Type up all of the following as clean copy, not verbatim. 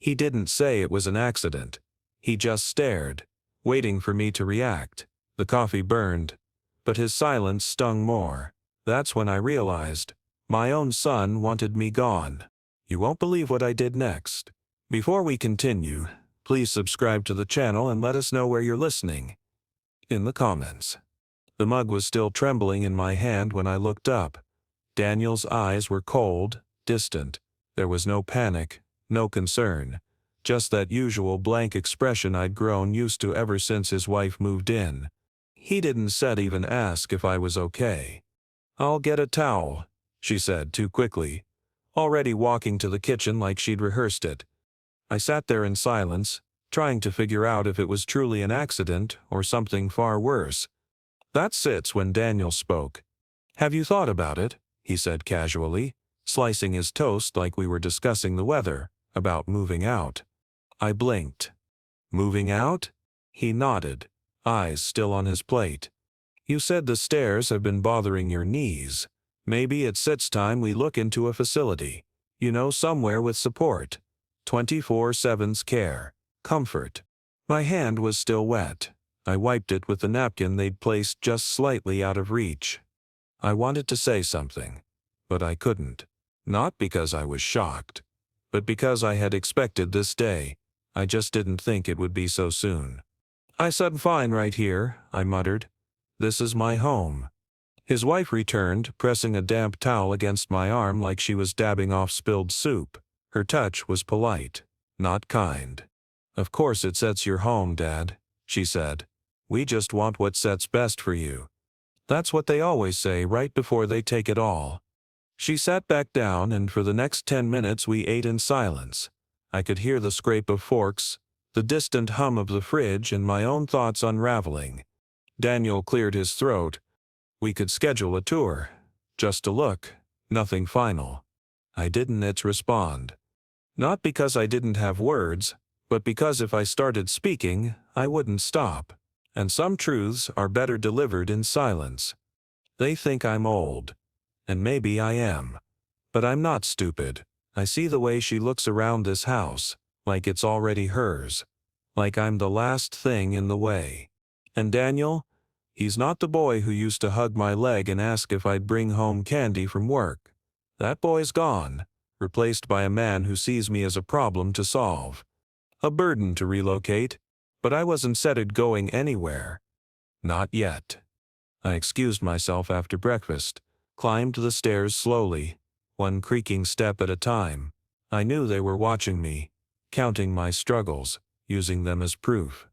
He didn't say it was an accident. He just stared, waiting for me to react. The coffee burned, but his silence stung more. That's when I realized my own son wanted me gone. You won't believe what I did next. Before we continue, please subscribe to the channel and let us know where you're listening in the comments. The mug was still trembling in my hand when I looked up. Daniel's eyes were cold, distant. There was no panic, no concern, just that usual blank expression I'd grown used to ever since his wife moved in. He didn't even ask if I was okay. "I'll get a towel," she said too quickly, already walking to the kitchen like she'd rehearsed it. I sat there in silence, trying to figure out if it was truly an accident or something far worse. That's when Daniel spoke. "Have you thought about it?" he said casually, slicing his toast like we were discussing the weather, about moving out. I blinked. "Moving out?" He nodded, eyes still on his plate. "You said the stairs have been bothering your knees. Maybe it's time we look into a facility. Somewhere with support. 24/7's care. Comfort." My hand was still wet. I wiped it with the napkin they'd placed just slightly out of reach. I wanted to say something, but I couldn't. Not because I was shocked, but because I had expected this day. I just didn't think it would be so soon. "I said fine right here," I muttered. "This is my home." His wife returned, pressing a damp towel against my arm like she was dabbing off spilled soup. Her touch was polite, not kind. "Of course it's your home, Dad," she said. "We just want what's best for you." That's what they always say right before they take it all. She sat back down, and for the next 10 minutes we ate in silence. I could hear the scrape of forks, the distant hum of the fridge, and my own thoughts unraveling. Daniel cleared his throat. "We could schedule a tour. Just a look. Nothing final." I didn't respond. Not because I didn't have words, but because if I started speaking, I wouldn't stop. And some truths are better delivered in silence. They think I'm old. And maybe I am. But I'm not stupid. I see the way she looks around this house, like it's already hers. Like I'm the last thing in the way. And Daniel? He's not the boy who used to hug my leg and ask if I'd bring home candy from work. That boy's gone, replaced by a man who sees me as a problem to solve. A burden to relocate, but I wasn't set at going anywhere. Not yet. I excused myself after breakfast, climbed the stairs slowly, one creaking step at a time. I knew they were watching me, counting my struggles, using them as proof.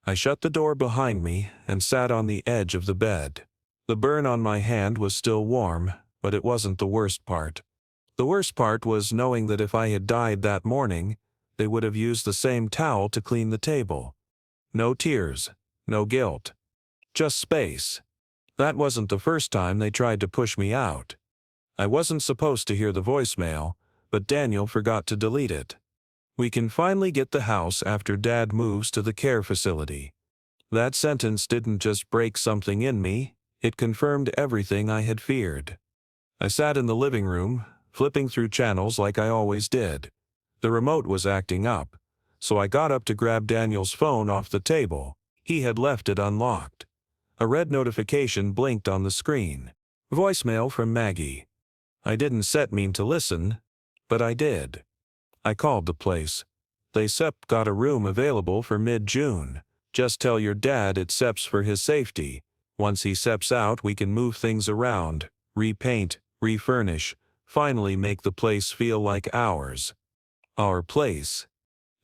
I shut the door behind me and sat on the edge of the bed. The burn on my hand was still warm, but it wasn't the worst part. The worst part was knowing that if I had died that morning, they would have used the same towel to clean the table. No tears, no guilt. Just space. That wasn't the first time they tried to push me out. I wasn't supposed to hear the voicemail, but Daniel forgot to delete it. "We can finally get the house after Dad moves to the care facility." That sentence didn't just break something in me, it confirmed everything I had feared. I sat in the living room, flipping through channels like I always did. The remote was acting up, so I got up to grab Daniel's phone off the table. He had left it unlocked. A red notification blinked on the screen. Voicemail from Maggie. I didn't mean to listen, but I did. I called the place. They got a room available for mid-June. "Just tell your dad it's for his safety. Once he out, we can move things around, repaint, refurnish, finally make the place feel like ours." Our place.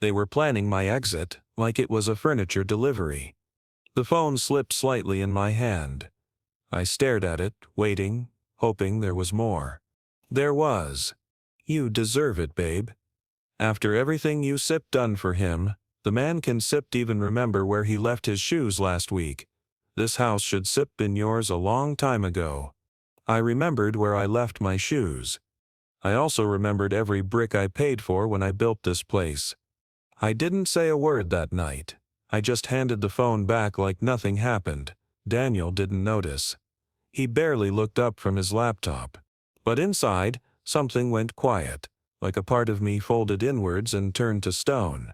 They were planning my exit like it was a furniture delivery. The phone slipped slightly in my hand. I stared at it, waiting, hoping there was more. There was. "You deserve it, babe. After everything you done for him, the man can even remember where he left his shoes last week. This house should been yours a long time ago." I remembered where I left my shoes. I also remembered every brick I paid for when I built this place. I didn't say a word that night. I just handed the phone back like nothing happened. Daniel didn't notice. He barely looked up from his laptop. But inside, something went quiet, like a part of me folded inwards and turned to stone.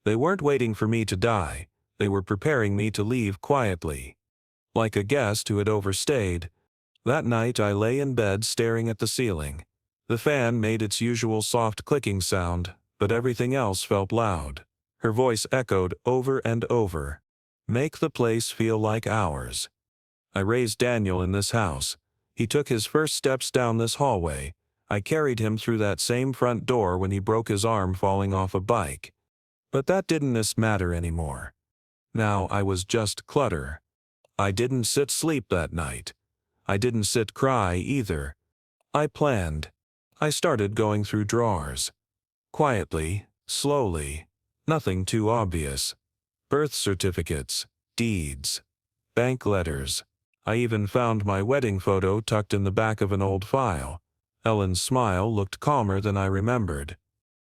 They weren't waiting for me to die, they were preparing me to leave quietly. Like a guest who had overstayed, that night I lay in bed staring at the ceiling. The fan made its usual soft clicking sound, but everything else felt loud. Her voice echoed over and over. Make the place feel like ours. I raised Daniel in this house. He took his first steps down this hallway. I carried him through that same front door when he broke his arm falling off a bike. But that didn't matter anymore. Now I was just clutter. I didn't sit sleep that night. I didn't sit cry either. I planned. I started going through drawers. Quietly, slowly, nothing too obvious. Birth certificates, deeds, bank letters. I even found my wedding photo tucked in the back of an old file. Ellen's smile looked calmer than I remembered.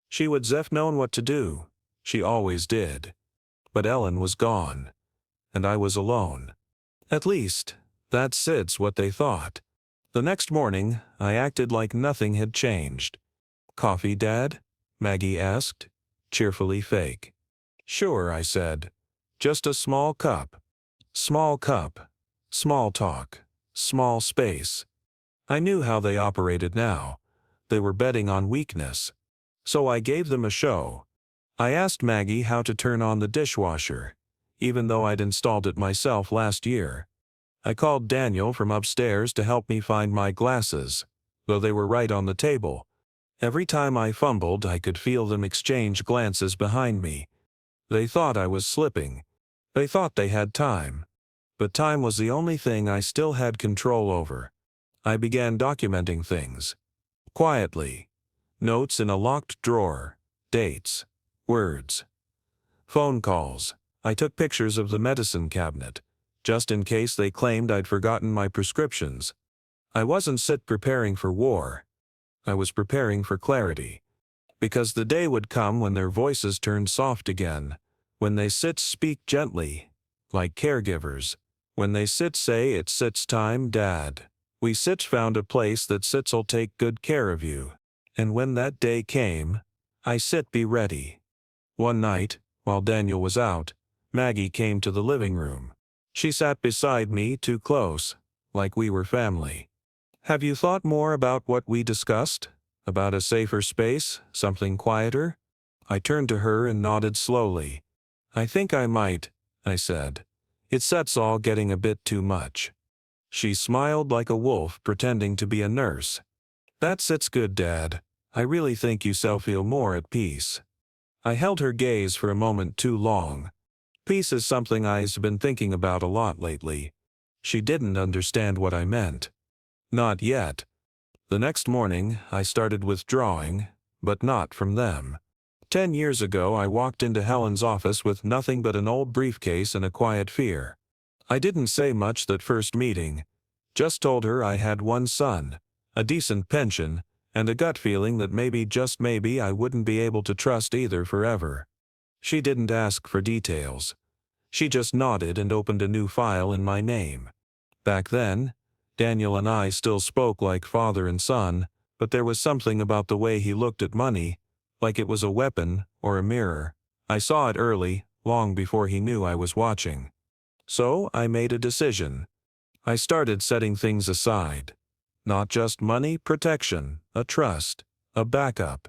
She would have known what to do. She always did. But Ellen was gone. And I was alone. At least, that's what they thought. The next morning, I acted like nothing had changed. "Coffee, Dad?" Maggie asked, cheerfully fake. "Sure," I said. "Just a small cup." Small cup. Small talk. Small space. I knew how they operated now. They were betting on weakness. So I gave them a show. I asked Maggie how to turn on the dishwasher, even though I'd installed it myself last year. I called Daniel from upstairs to help me find my glasses, though they were right on the table. Every time I fumbled, I could feel them exchange glances behind me. They thought I was slipping. They thought they had time. But time was the only thing I still had control over. I began documenting things. Quietly. Notes in a locked drawer. Dates. Words. Phone calls. I took pictures of the medicine cabinet, just in case they claimed I'd forgotten my prescriptions. I wasn't preparing for war. I was preparing for clarity. Because the day would come when their voices turned soft again, when they speak gently, like caregivers. When they say it's time, Dad. We found a place that will take good care of you. And when that day came, I be ready. One night, while Daniel was out, Maggie came to the living room. She sat beside me too close, like we were family. "Have you thought more about what we discussed? About a safer space, something quieter?" I turned to her and nodded slowly. "I think I might," I said. "It's all getting a bit too much." She smiled like a wolf pretending to be a nurse. It's good, Dad. I really think you feel more at peace." I held her gaze for a moment too long. Peace is something I've been thinking about a lot lately. She didn't understand what I meant. Not yet. The next morning, I started withdrawing, but not from them. 10 years ago, I walked into Helen's office with nothing but an old briefcase and a quiet fear. I didn't say much that first meeting. Just told her I had one son, a decent pension, and a gut feeling that maybe, just maybe, I wouldn't be able to trust either forever. She didn't ask for details. She just nodded and opened a new file in my name. Back then, Daniel and I still spoke like father and son, but there was something about the way he looked at money, like it was a weapon or a mirror. I saw it early, long before he knew I was watching. So I made a decision. I started setting things aside. Not just money, protection, a trust, a backup,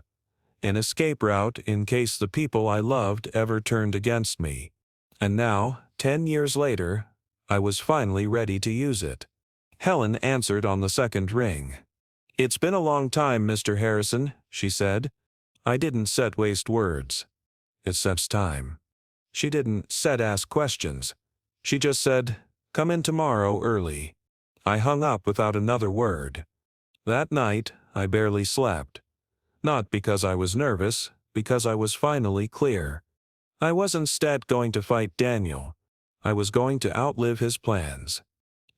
an escape route in case the people I loved ever turned against me. And now, 10 years later, I was finally ready to use it. Helen answered on the second ring. "It's been a long time, Mr. Harrison," she said. I didn't waste words. It's time. She didn't ask questions. She just said, "Come in tomorrow early." I hung up without another word. That night, I barely slept. Not because I was nervous, because I was finally clear. I wasn't going to fight Daniel. I was going to outlive his plans.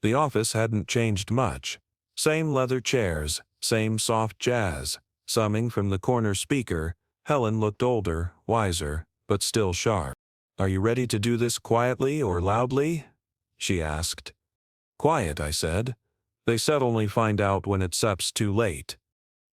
The office hadn't changed much. Same leather chairs, same soft jazz. Summing from the corner speaker, Helen looked older, wiser, but still sharp. "Are you ready to do this quietly or loudly?" she asked. "Quiet," I said. "They said only find out when it's too late."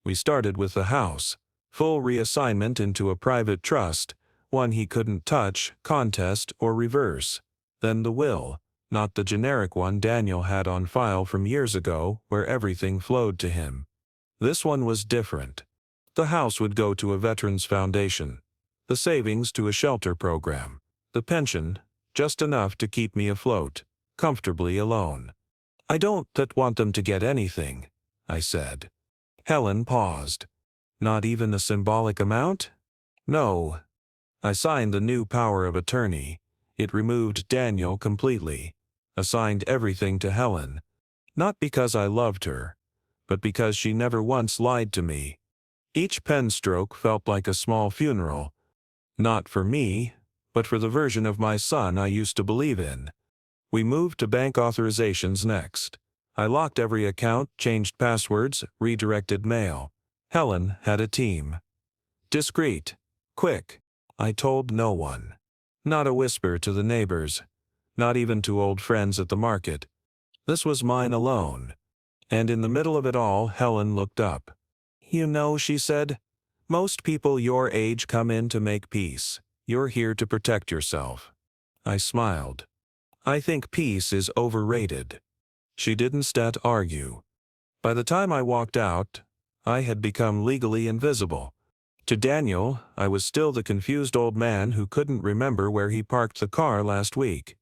We started with the house. Full reassignment into a private trust, one he couldn't touch, contest, or reverse. Then the will, not the generic one Daniel had on file from years ago where everything flowed to him. This one was different. The house would go to a veterans foundation. The savings to a shelter program. The pension, just enough to keep me afloat, comfortably alone. I don't want them to get anything, I said. Helen paused. Not even a symbolic amount? No. I signed the new power of attorney. It removed Daniel completely. Assigned everything to Helen. Not because I loved her, but because she never once lied to me. Each pen stroke felt like a small funeral. Not for me, but for the version of my son I used to believe in. We moved to bank authorizations next. I locked every account, changed passwords, redirected mail. Helen had a team. Discreet. Quick. I told no one. Not a whisper to the neighbors. Not even to old friends at the market. This was mine alone. And in the middle of it all, Helen looked up. You know, she said, most people your age come in to make peace. You're here to protect yourself. I smiled. I think peace is overrated. She didn't argue. By the time I walked out, I had become legally invisible. To Daniel, I was still the confused old man who couldn't remember where he parked the car last week.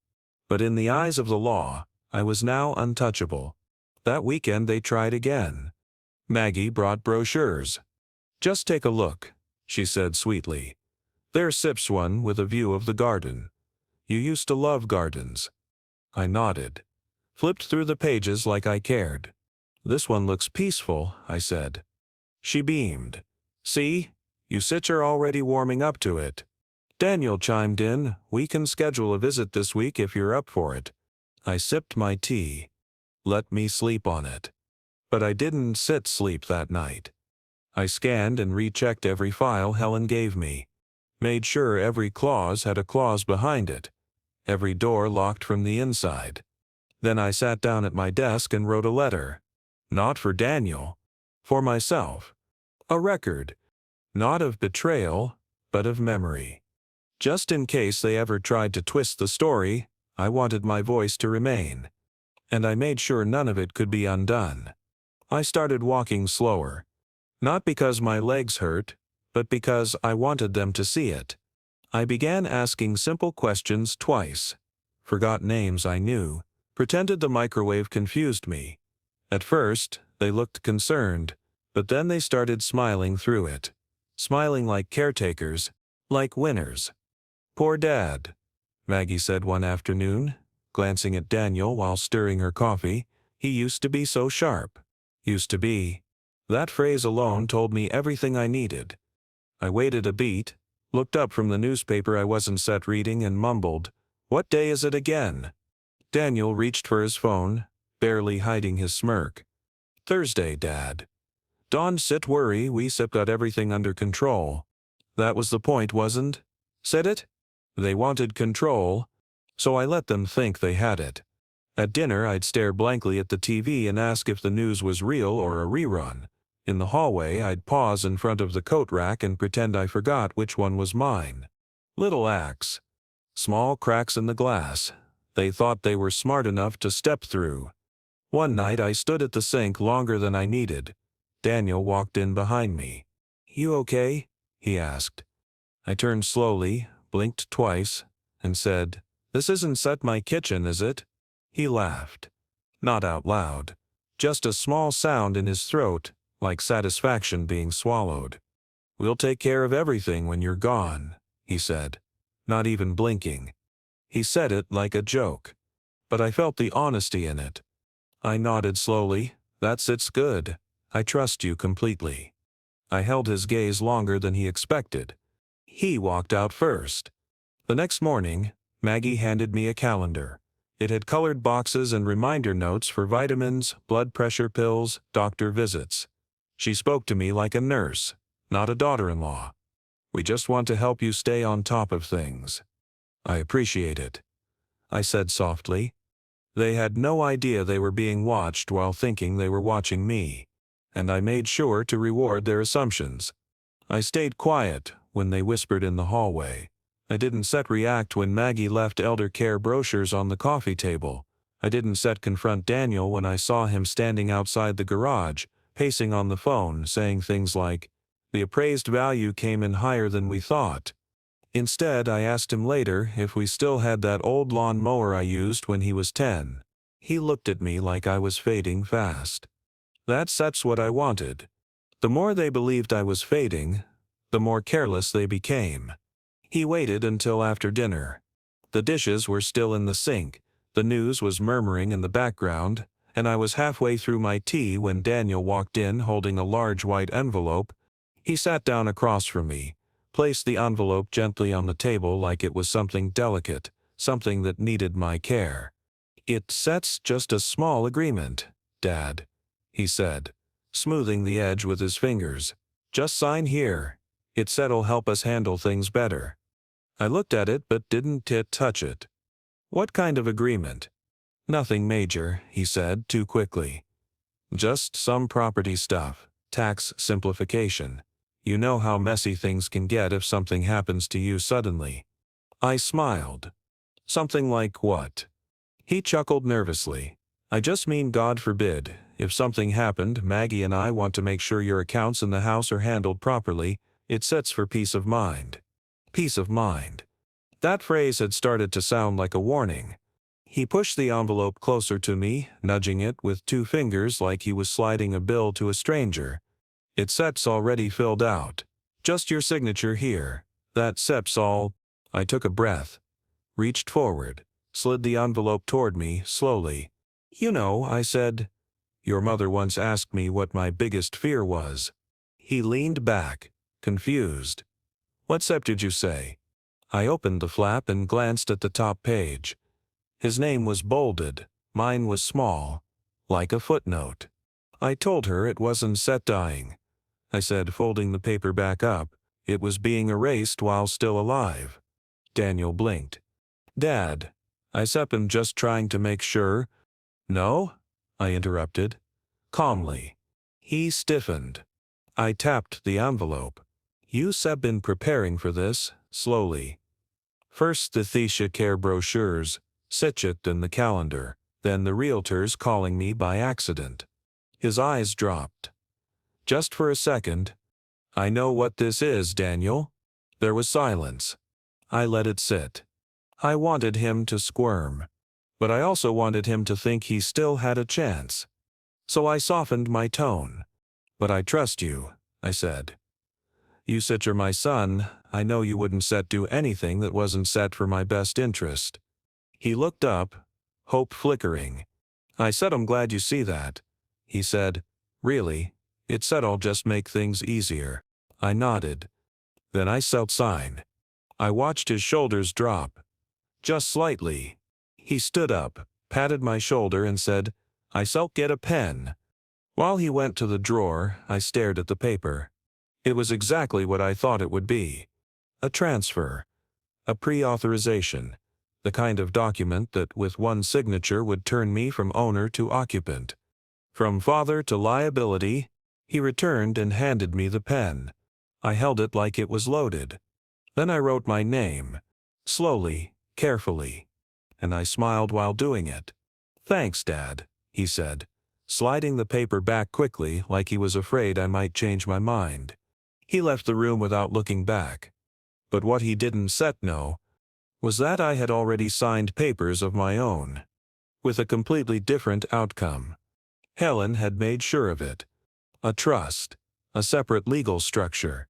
But in the eyes of the law, I was now untouchable. That weekend they tried again. Maggie brought brochures. Just take a look, she said sweetly. There's Sip's one with a view of the garden. You used to love gardens. I nodded. Flipped through the pages like I cared. This one looks peaceful, I said. She beamed. See? You Sitch are already warming up to it. Daniel chimed in, we can schedule a visit this week if you're up for it. I sipped my tea. Let me sleep on it. But I didn't sleep that night. I scanned and rechecked every file Helen gave me. Made sure every clause had a clause behind it. Every door locked from the inside. Then I sat down at my desk and wrote a letter. Not for Daniel. For myself. A record. Not of betrayal, but of memory. Just in case they ever tried to twist the story, I wanted my voice to remain. And I made sure none of it could be undone. I started walking slower. Not because my legs hurt, but because I wanted them to see it. I began asking simple questions twice. Forgot names I knew. Pretended the microwave confused me. At first, they looked concerned, but then they started smiling through it. Smiling like caretakers, like winners. Poor Dad, Maggie said one afternoon, glancing at Daniel while stirring her coffee. He used to be so sharp. Used to be. That phrase alone told me everything I needed. I waited a beat, looked up from the newspaper I wasn't reading and mumbled, "What day is it again?" Daniel reached for his phone, barely hiding his smirk. "Thursday, Dad." Don't worry, we got everything under control. That was the point, wasn't? Said it? They wanted control, so I let them think they had it. At dinner I'd stare blankly at the TV and ask if the news was real or a rerun. In the hallway I'd pause in front of the coat rack and pretend I forgot which one was mine. Little acts. Small cracks in the glass. They thought they were smart enough to step through. One night I stood at the sink longer than I needed. Daniel walked in behind me. "You okay?" he asked. I turned slowly, blinked twice, and said, "This isn't my kitchen, is it?" He laughed. Not out loud. Just a small sound in his throat, like satisfaction being swallowed. "We'll take care of everything when you're gone," he said, not even blinking. He said it like a joke. But I felt the honesty in it. I nodded slowly. It's good. I trust you completely." I held his gaze longer than he expected. He walked out first. The next morning, Maggie handed me a calendar. It had colored boxes and reminder notes for vitamins, blood pressure pills, doctor visits. She spoke to me like a nurse, not a daughter-in-law. "We just want to help you stay on top of things." "I appreciate it," I said softly. They had no idea they were being watched while thinking they were watching me. And I made sure to reward their assumptions. I stayed quiet when they whispered in the hallway. I didn't set react when Maggie left elder care brochures on the coffee table. I didn't set confront Daniel when I saw him standing outside the garage, pacing on the phone, saying things like, "The appraised value came in higher than we thought." Instead, I asked him later if we still had that old lawn mower I used when he was 10. He looked at me like I was fading fast. That's what I wanted. The more they believed I was fading, the more careless they became. He waited until after dinner. The dishes were still in the sink, the news was murmuring in the background, and I was halfway through my tea when Daniel walked in holding a large white envelope. He sat down across from me, placed the envelope gently on the table like it was something delicate, something that needed my care. "It's just a small agreement, Dad," he said, smoothing the edge with his fingers. "Just sign here. It'll help us handle things better." I looked at it but didn't touch it. "What kind of agreement?" "Nothing major," he said too quickly. "Just some property stuff, tax simplification. You know how messy things can get if something happens to you suddenly." I smiled. "Something like what?" He chuckled nervously. "I just mean, God forbid, if something happened, Maggie and I want to make sure your accounts in the house are handled properly. It sets for peace of mind." Peace of mind. That phrase had started to sound like a warning. He pushed the envelope closer to me, nudging it with 2 fingers like he was sliding a bill to a stranger. "It's already filled out. Just your signature here. That's all." I took a breath, reached forward, slid the envelope toward me slowly. "You know," I said, "your mother once asked me what my biggest fear was." He leaned back, confused. "What sep did you say?" I opened the flap and glanced at the top page. His name was bolded, mine was small, like a footnote. "I told her it wasn't set dying," I said, folding the paper back up. "It was being erased while still alive." Daniel blinked. "Dad," I said, "I'm just trying to make sure." "No?" I interrupted, calmly. He stiffened. I tapped the envelope. "You've been preparing for this," slowly. "First the Thesha care brochures, Sitchet and the calendar, then the realtors calling me by accident." His eyes dropped. Just for a second. "I know what this is, Daniel." There was silence. I let it sit. I wanted him to squirm, but I also wanted him to think he still had a chance. So I softened my tone. "But I trust you," I said. "You said you're my son. I know you wouldn't do anything that wasn't set for my best interest." He looked up, hope flickering. I said, "I'm glad you see that." He said, "Really? It'll just make things easier." I nodded. Then I sign. I watched his shoulders drop. Just slightly. He stood up, patted my shoulder and said, "I'll get a pen." While he went to the drawer, I stared at the paper. It was exactly what I thought it would be. A transfer. A pre-authorization. The kind of document that with one signature would turn me from owner to occupant. From father to liability. He returned and handed me the pen. I held it like it was loaded. Then I wrote my name. Slowly, carefully. And I smiled while doing it. "Thanks, Dad," he said, sliding the paper back quickly like he was afraid I might change my mind. He left the room without looking back. But what he didn't know was that I had already signed papers of my own, with a completely different outcome. Helen had made sure of it. A trust, a separate legal structure,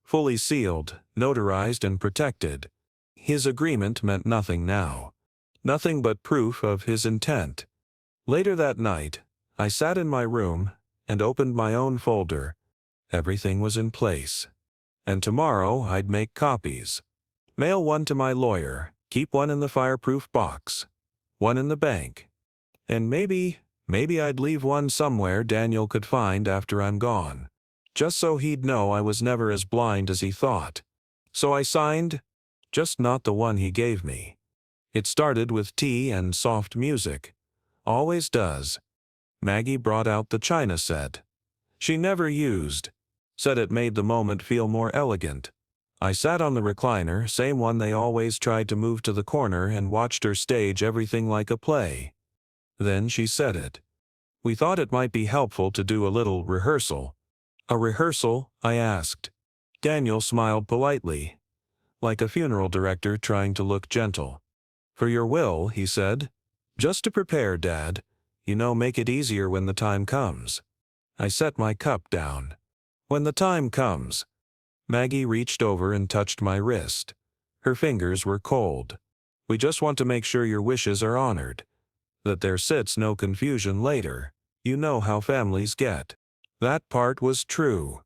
fully sealed, notarized and protected. His agreement meant nothing now. Nothing but proof of his intent. Later that night, I sat in my room and opened my own folder. Everything was in place. And tomorrow I'd make copies. Mail one to my lawyer, keep one in the fireproof box, one in the bank. And maybe I'd leave one somewhere Daniel could find after I'm gone. Just so he'd know I was never as blind as he thought. So I signed, just not the one he gave me. It started with tea and soft music. Always does. Maggie brought out the china set. She never used. said it made the moment feel more elegant. I sat on the recliner, same one they always tried to move to the corner, and watched her stage everything like a play. Then she said it. We thought it might be helpful to do a little rehearsal. A rehearsal? I asked. Daniel smiled politely, like a funeral director trying to look gentle. For your will, he said. Just to prepare, Dad. You know, make it easier when the time comes. I set my cup down. When the time comes. Maggie reached over and touched my wrist. Her fingers were cold. We just want to make sure your wishes are honored. That there sits no confusion later. You know how families get. That part was true.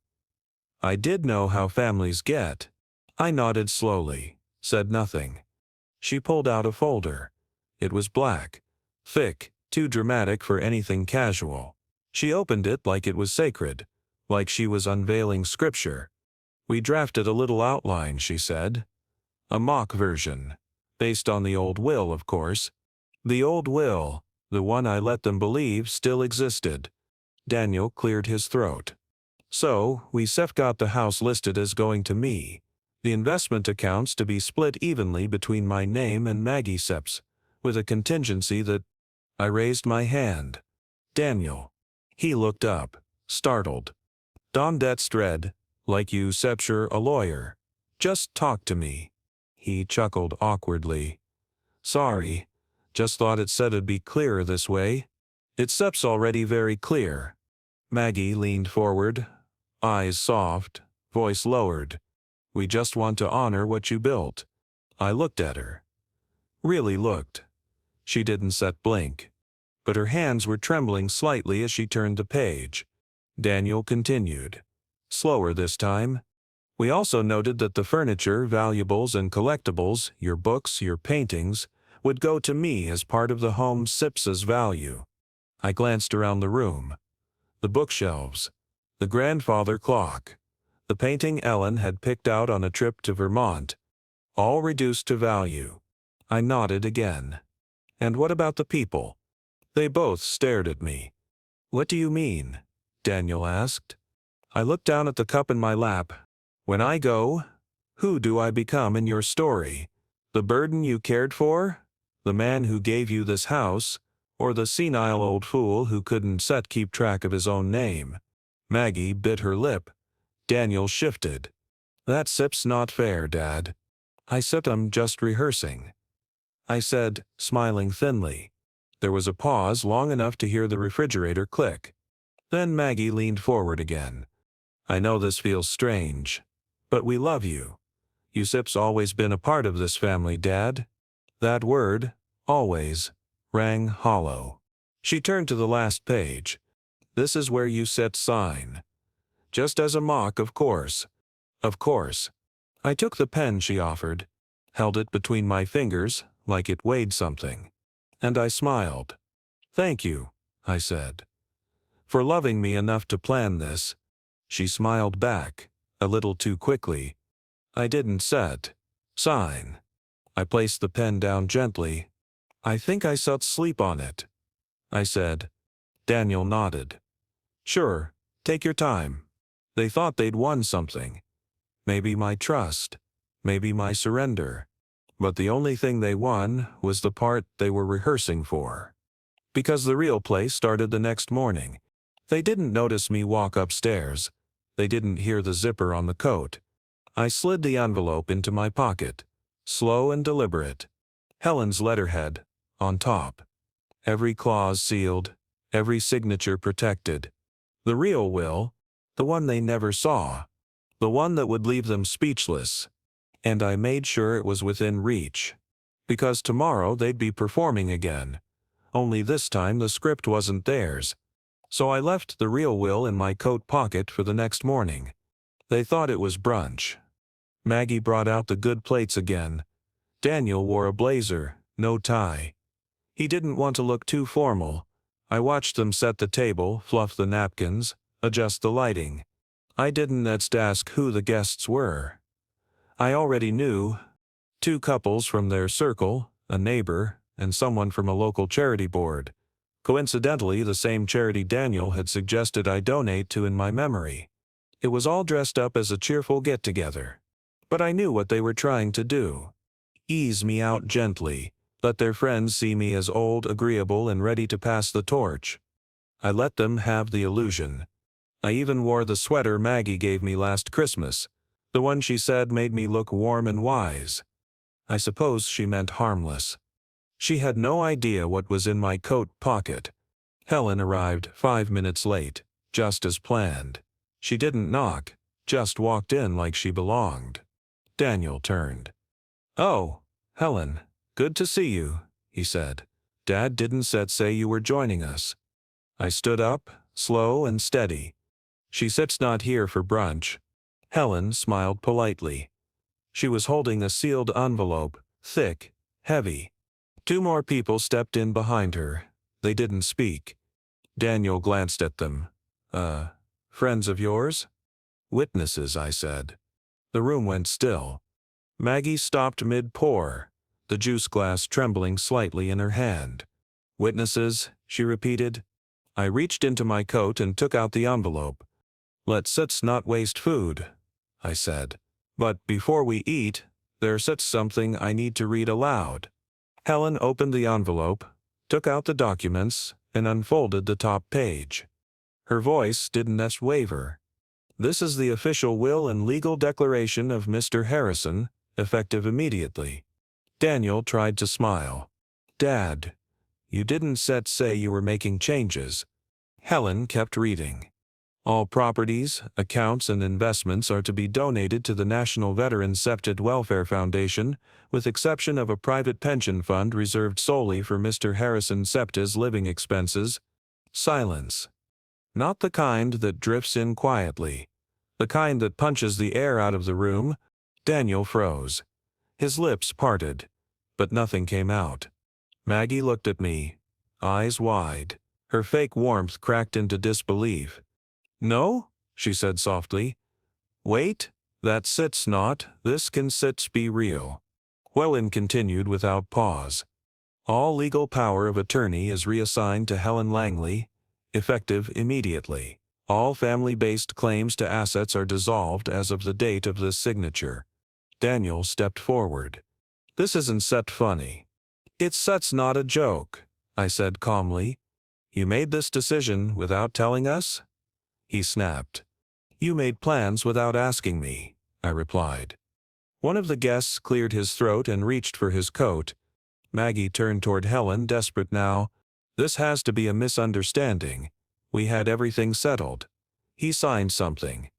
I did know how families get. I nodded slowly, said nothing. She pulled out a folder. It was black, thick, too dramatic for anything casual. She opened it like it was sacred, like she was unveiling scripture. We drafted a little outline, she said. A mock version. Based on the old will, of course. The old will, the one I let them believe still existed. Daniel cleared his throat. So, we got the house listed as going to me. The investment accounts to be split evenly between my name and Maggie Sepp's, with a contingency that... I raised my hand. Daniel. He looked up, startled. Don Detstred, like you Septure a lawyer. Just talk to me. He chuckled awkwardly. Sorry. Just thought it said it'd be clearer this way. It's Sepp's already very clear. Maggie leaned forward, eyes soft, voice lowered. We just want to honor what you built. I looked at her. Really looked. She didn't blink. But her hands were trembling slightly as she turned the page. Daniel continued. Slower this time. We also noted that the furniture, valuables, and collectibles, your books, your paintings, would go to me as part of the home Sips's value. I glanced around the room. The bookshelves. The grandfather clock. The painting Ellen had picked out on a trip to Vermont. All reduced to value. I nodded again. And what about the people? They both stared at me. What do you mean? Daniel asked. I looked down at the cup in my lap. When I go, who do I become in your story? The burden you cared for? The man who gave you this house? Or the senile old fool who couldn't keep track of his own name? Maggie bit her lip. Daniel shifted. That Sip's not fair, Dad. I said I'm just rehearsing. I said, smiling thinly. There was a pause long enough to hear the refrigerator click. Then Maggie leaned forward again. I know this feels strange, but we love you. You Sip's always been a part of this family, Dad. That word, always, rang hollow. She turned to the last page. This is where you sign. Just as a mock, of course. Of course. I took the pen she offered, held it between my fingers, like it weighed something. And I smiled. Thank you, I said. For loving me enough to plan this. She smiled back, a little too quickly. I didn't sign. I placed the pen down gently. I think I sleep on it. I said. Daniel nodded. Sure, take your time. They thought they'd won something. Maybe my trust. Maybe my surrender. But the only thing they won was the part they were rehearsing for. Because the real play started the next morning. They didn't notice me walk upstairs. They didn't hear the zipper on the coat. I slid the envelope into my pocket. Slow and deliberate. Helen's letterhead, on top. Every clause sealed. Every signature protected. The real will. The one they never saw. The one that would leave them speechless. And I made sure it was within reach. Because tomorrow they'd be performing again. Only this time the script wasn't theirs. So I left the real will in my coat pocket for the next morning. They thought it was brunch. Maggie brought out the good plates again. Daniel wore a blazer, no tie. He didn't want to look too formal. I watched them set the table, fluff the napkins, adjust the lighting. I didn't ask who the guests were. I already knew. 2 couples from their circle, a neighbor, and someone from a local charity board. Coincidentally, the same charity Daniel had suggested I donate to in my memory. It was all dressed up as a cheerful get-together. But I knew what they were trying to do. Ease me out gently, let their friends see me as old, agreeable, and ready to pass the torch. I let them have the illusion. I even wore the sweater Maggie gave me last Christmas, the one she said made me look warm and wise. I suppose she meant harmless. She had no idea what was in my coat pocket. Helen arrived 5 minutes late, just as planned. She didn't knock, just walked in like she belonged. Daniel turned. "Oh, Helen, good to see you," he said. "Dad didn't say you were joining us." I stood up, slow and steady. "She sits not here for brunch." Helen smiled politely. She was holding a sealed envelope, thick, heavy. 2 more people stepped in behind her. They didn't speak. Daniel glanced at them. Friends of yours?" "Witnesses," I said. The room went still. Maggie stopped mid-pour, the juice glass trembling slightly in her hand. "Witnesses," she repeated. I reached into my coat and took out the envelope. "Let's not waste food," I said. "But before we eat, there's something I need to read aloud." Helen opened the envelope, took out the documents, and unfolded the top page. Her voice didn't waver. "This is the official will and legal declaration of Mr. Harrison, effective immediately." Daniel tried to smile. "Dad, you didn't say you were making changes." Helen kept reading. "All properties, accounts, and investments are to be donated to the National Veteran Septed Welfare Foundation, with exception of a private pension fund reserved solely for Mr. Harrison Septa's living expenses." Silence. Not the kind that drifts in quietly. The kind that punches the air out of the room. Daniel froze. His lips parted, but nothing came out. Maggie looked at me, eyes wide. Her fake warmth cracked into disbelief. "No?" she said softly. "Wait, that sits not, this can sits be real." Wellen continued without pause. "All legal power of attorney is reassigned to Helen Langley, effective immediately. All family-based claims to assets are dissolved as of the date of this signature." Daniel stepped forward. "This isn't funny." "It's not a joke," I said calmly. "You made this decision without telling us?" He snapped. "You made plans without asking me," I replied. One of the guests cleared his throat and reached for his coat. Maggie turned toward Helen, desperate now. "This has to be a misunderstanding. We had everything settled. He signed something."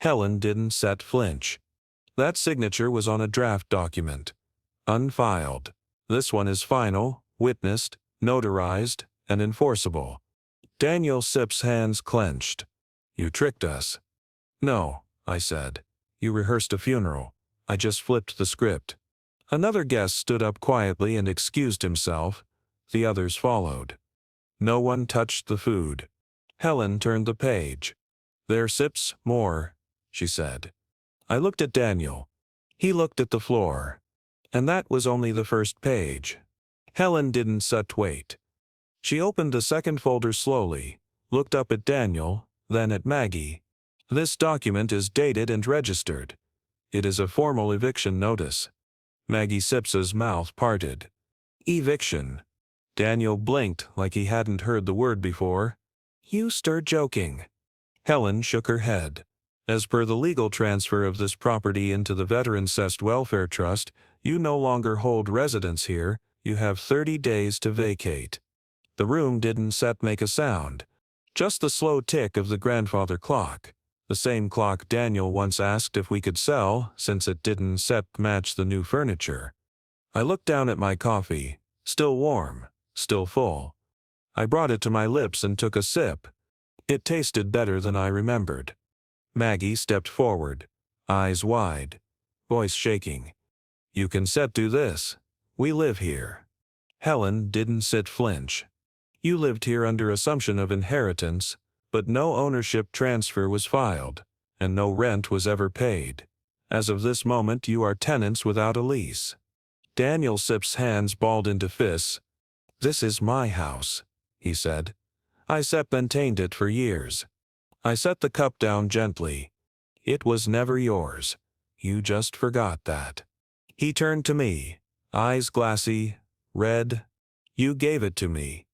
Helen didn't flinch. "That signature was on a draft document. Unfiled. This one is final, witnessed, notarized, and enforceable." Daniel Sip's hands clenched. "You tricked us." "No," I said. "You rehearsed a funeral. I just flipped the script." Another guest stood up quietly and excused himself. The others followed. No one touched the food. Helen turned the page. "There sips more," she said. I looked at Daniel. He looked at the floor. And that was only the first page. Helen didn't wait. She opened the second folder slowly, looked up at Daniel, then at Maggie. "This document is dated and registered. It is a formal eviction notice." Maggie Sips's mouth parted. "Eviction." Daniel blinked like he hadn't heard the word before. "You stir joking." Helen shook her head. "As per the legal transfer of this property into the Veteran Cest Welfare Trust, you no longer hold residence here. You have 30 days to vacate." The room didn't make a sound. Just the slow tick of the grandfather clock. The same clock Daniel once asked if we could sell, since it didn't match the new furniture. I looked down at my coffee, still warm, still full. I brought it to my lips and took a sip. It tasted better than I remembered. Maggie stepped forward, eyes wide, voice shaking. "You can do this. We live here." Helen didn't flinch. "You lived here under assumption of inheritance, but no ownership transfer was filed, and no rent was ever paid. As of this moment you are tenants without a lease." Daniel Sip's hands balled into fists. "This is my house," he said. "I maintained it for years." I set the cup down gently. It was never yours. You just forgot that. He turned to me, eyes glassy, red. You gave it to me.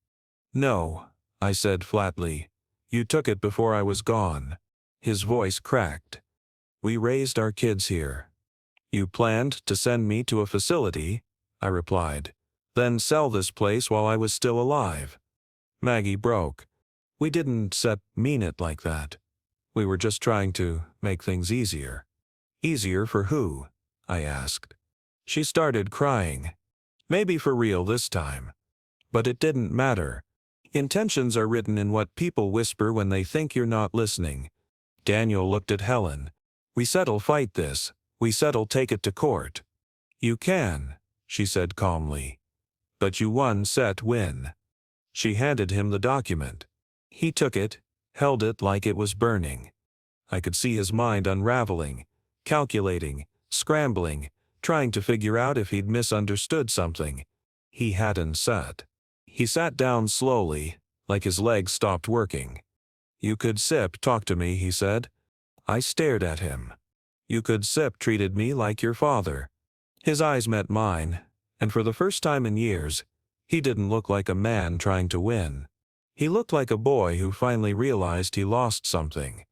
No, I said flatly. You took it before I was gone. His voice cracked. We raised our kids here. You planned to send me to a facility, I replied. Then sell this place while I was still alive. Maggie broke. We didn't mean it like that. We were just trying to make things easier. Easier for who? I asked. She started crying. Maybe for real this time. But it didn't matter. Intentions are written in what people whisper when they think you're not listening. Daniel looked at Helen. We settle fight this. We settle take it to court. You can, she said calmly. But you win. She handed him the document. He took it, held it like it was burning. I could see his mind unraveling, calculating, scrambling, trying to figure out if he'd misunderstood something. He hadn't sat. He sat down slowly, like his legs stopped working. You could talk to me, he said. I stared at him. You could treated me like your father. His eyes met mine, and for the first time in years, he didn't look like a man trying to win. He looked like a boy who finally realized he lost something.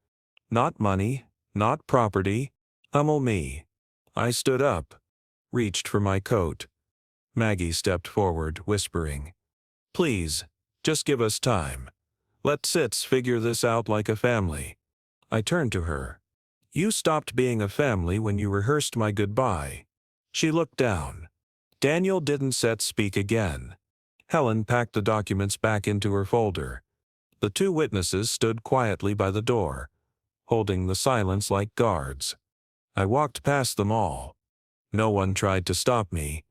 Not money, not property, me. I stood up, reached for my coat. Maggie stepped forward, whispering, Please, just give us time. Let's figure this out like a family. I turned to her. You stopped being a family when you rehearsed my goodbye. She looked down. Daniel didn't speak again. Helen packed the documents back into her folder. The two witnesses stood quietly by the door, holding the silence like guards. I walked past them all. No one tried to stop me.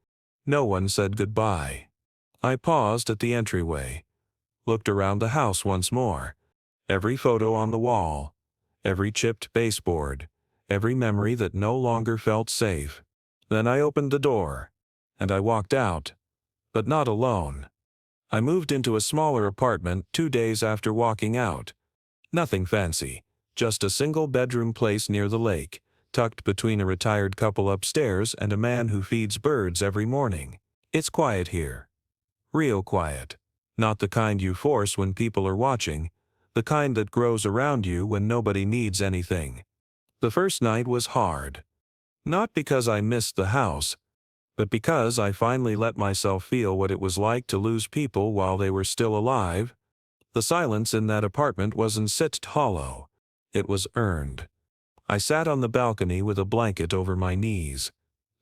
No one said goodbye. I paused at the entryway, looked around the house once more. Every photo on the wall, every chipped baseboard, every memory that no longer felt safe. Then I opened the door, and I walked out, but not alone. I moved into a smaller apartment 2 days after walking out. Nothing fancy, just a single-bedroom place near the lake, tucked between a retired couple upstairs and a man who feeds birds every morning. It's quiet here. Real quiet. Not the kind you force when people are watching, the kind that grows around you when nobody needs anything. The first night was hard. Not because I missed the house, but because I finally let myself feel what it was like to lose people while they were still alive. The silence in that apartment wasn't hollow. It was earned. I sat on the balcony with a blanket over my knees,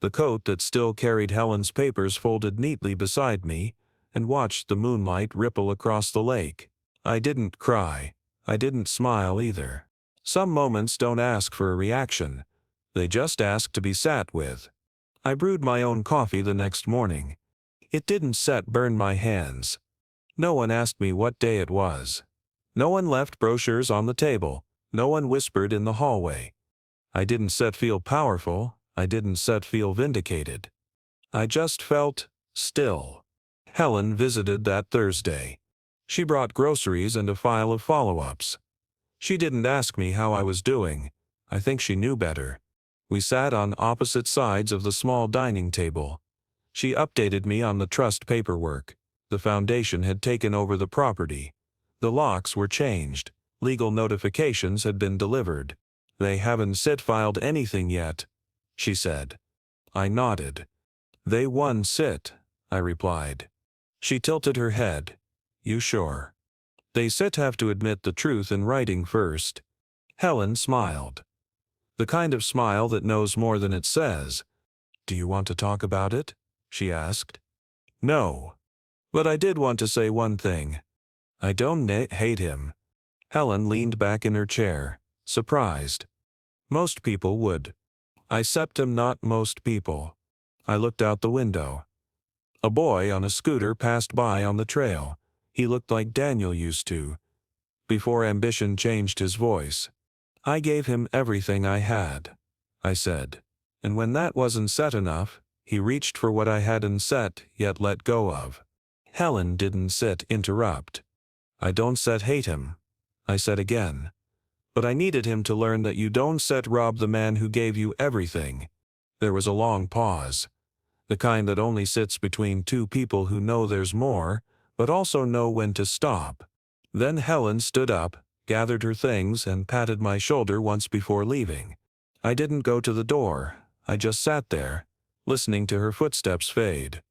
the coat that still carried Helen's papers folded neatly beside me, and watched the moonlight ripple across the lake. I didn't cry. I didn't smile either. Some moments don't ask for a reaction. They just ask to be sat with. I brewed my own coffee the next morning. It didn't burn my hands. No one asked me what day it was. No one left brochures on the table. No one whispered in the hallway. I didn't feel powerful. I didn't feel vindicated. I just felt still. Helen visited that Thursday. She brought groceries and a file of follow-ups. She didn't ask me how I was doing. I think she knew better. We sat on opposite sides of the small dining table. She updated me on the trust paperwork. The foundation had taken over the property. The locks were changed. Legal notifications had been delivered. They haven't filed anything yet, she said. I nodded. They won I replied. She tilted her head. You sure? They have to admit the truth in writing first. Helen smiled. The kind of smile that knows more than it says. Do you want to talk about it? She asked. No. But I did want to say one thing. I don't hate him. Helen leaned back in her chair, surprised. Most people would. I am not most people. I looked out the window. A boy on a scooter passed by on the trail. He looked like Daniel used to, before ambition changed his voice. I gave him everything I had, I said. And when that wasn't enough, he reached for what I hadn't yet let go of. Helen didn't interrupt. I don't hate him, I said again. But I needed him to learn that you don't rob the man who gave you everything. There was a long pause. The kind that only sits between two people who know there's more, but also know when to stop. Then Helen stood up, gathered her things, and patted my shoulder once before leaving. I didn't go to the door. I just sat there, listening to her footsteps fade.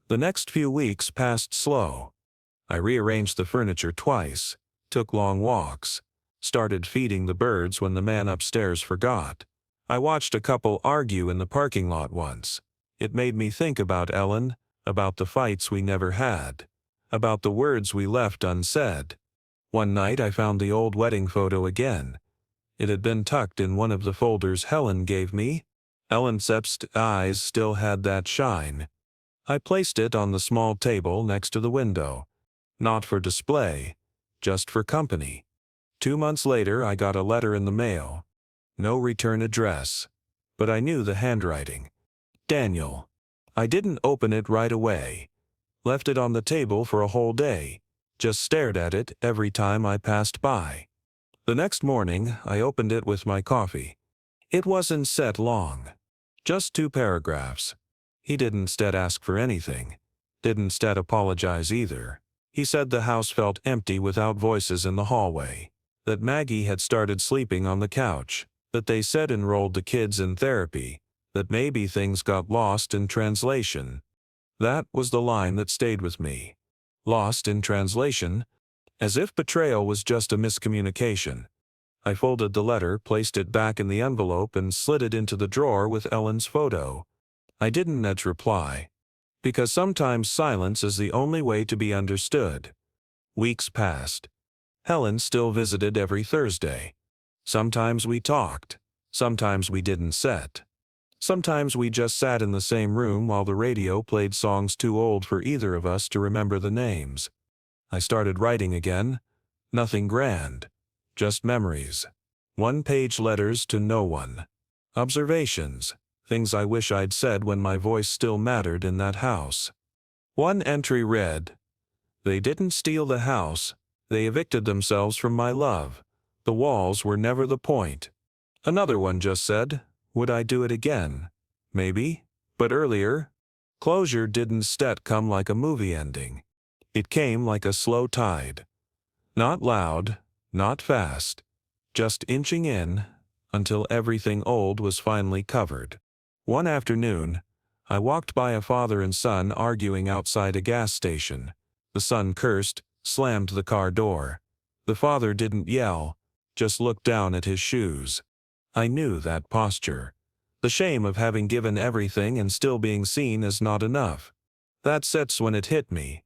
The next few weeks passed slow. I rearranged the furniture twice, took long walks, started feeding the birds when the man upstairs forgot. I watched a couple argue in the parking lot once. It made me think about Ellen, about the fights we never had, about the words we left unsaid. One night I found the old wedding photo again. It had been tucked in one of the folders Helen gave me. Ellen's eyes still had that shine. I placed it on the small table next to the window. Not for display, just for company. 2 months later I got a letter in the mail. No return address. But I knew the handwriting. Daniel. I didn't open it right away. Left it on the table for a whole day. Just stared at it every time I passed by. The next morning I opened it with my coffee. It wasn't set long. Just 2 paragraphs. He didn't ask for anything. Didn't apologize either. He said the house felt empty without voices in the hallway. That Maggie had started sleeping on the couch. That they said enrolled the kids in therapy. That maybe things got lost in translation. That was the line that stayed with me. Lost in translation? As if betrayal was just a miscommunication. I folded the letter, placed it back in the envelope, and slid it into the drawer with Ellen's photo. I didn't reply. Because sometimes silence is the only way to be understood. Weeks passed. Helen still visited every Thursday. Sometimes we talked. Sometimes we didn't sit. Sometimes we just sat in the same room while the radio played songs too old for either of us to remember the names. I started writing again. Nothing grand. Just memories. 1-page letters to no one. Observations. Things I wish I'd said when my voice still mattered in that house. One entry read, "They didn't steal the house. They evicted themselves from my love. The walls were never the point." Another one just said, "Would I do it again? Maybe. But earlier." Closure didn't come like a movie ending. It came like a slow tide. Not loud, not fast. Just inching in, until everything old was finally covered. One afternoon, I walked by a father and son arguing outside a gas station. The son cursed, slammed the car door. The father didn't yell, just looked down at his shoes. I knew that posture. The shame of having given everything and still being seen as not enough. That's when it hit me.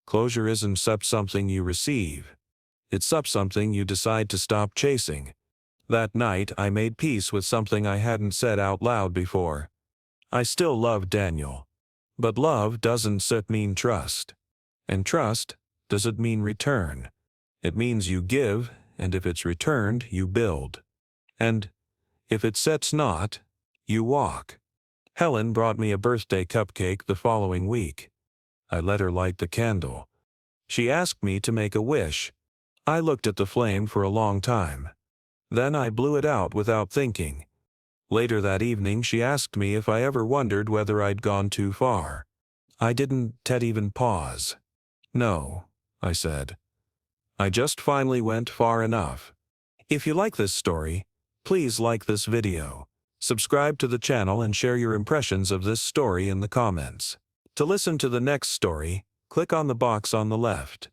Closure isn't something you receive. It's something you decide to stop chasing. That night I made peace with something I hadn't said out loud before. I still love Daniel. But love doesn't mean trust. And trust doesn't mean return. It means you give, and if it's returned, you build. And if it not, you walk. Helen brought me a birthday cupcake the following week. I let her light the candle. She asked me to make a wish. I looked at the flame for a long time. Then I blew it out without thinking. Later that evening she asked me if I ever wondered whether I'd gone too far. I didn't even pause. No, I said. I just finally went far enough. If you like this story, please like this video. Subscribe to the channel and share your impressions of this story in the comments. To listen to the next story, click on the box on the left.